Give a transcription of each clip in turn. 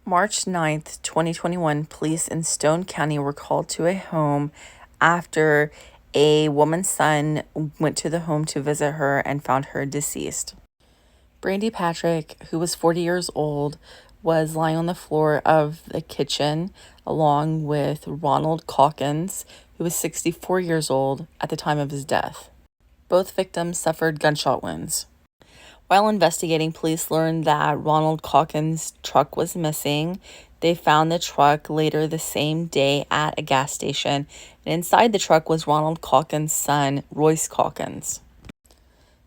March 9th, 2021, police in Stone County were called to a home after a woman's son went to the home to visit her and found her deceased. Brandy Patrick, who was 40 years old, was lying on the floor of the kitchen along with Ronald Calkins, who was 64 years old at the time of his death. Both victims suffered gunshot wounds. While investigating, police learned that Ronald Calkins' truck was missing. They found the truck later the same day at a gas station, and inside the truck was Ronald Calkins' son, Royce Calkins.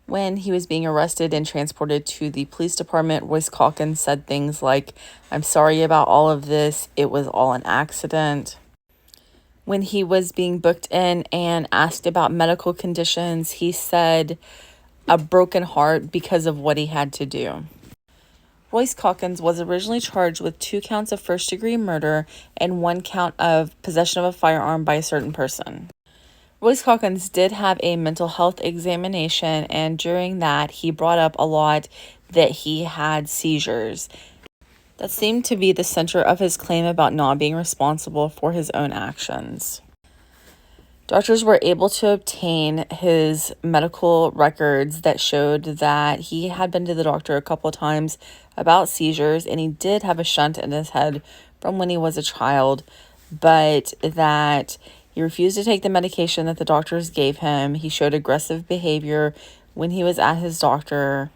When he was being arrested and transported to the police department, Royce Calkins said things like, "I'm sorry about all of this. It was all an accident." When he was being booked in and asked about medical conditions, he said a broken heart because of what he had to do. Royce Calkins was originally charged with 2 counts of first-degree murder and 1 count of possession of a firearm by a certain person. Royce Calkins did have a mental health examination, and during that, he brought up a lot that he had seizures. That seemed to be the center of his claim about not being responsible for his own actions. Doctors were able to obtain his medical records that showed that he had been to the doctor a couple of times about seizures, and he did have a shunt in his head from when he was a child, but that he refused to take the medication that the doctors gave him. He showed aggressive behavior when he was at his doctor.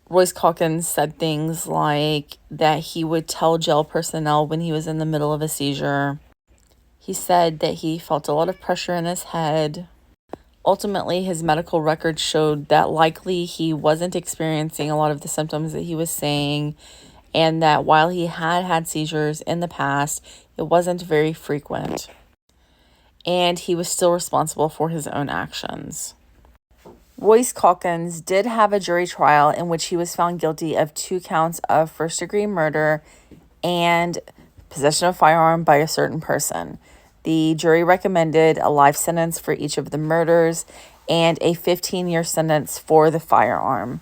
Royce Calkins said things like that he would tell jail personnel when he was in the middle of a seizure. He said that he felt a lot of pressure in his head. Ultimately, his medical records showed that likely he wasn't experiencing a lot of the symptoms that he was saying, and that while he had had seizures in the past, it wasn't very frequent. And he was still responsible for his own actions. Royce Calkins did have a jury trial in which he was found guilty of 2 counts of first-degree murder and possession of a firearm by a certain person. The jury recommended a life sentence for each of the murders and a 15-year sentence for the firearm.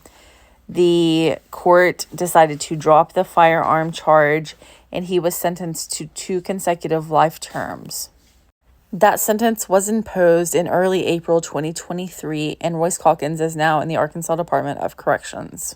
The court decided to drop the firearm charge, and he was sentenced to 2 consecutive life terms. That sentence was imposed in early April 2023, and Royce Calkins is now in the Arkansas Department of Corrections.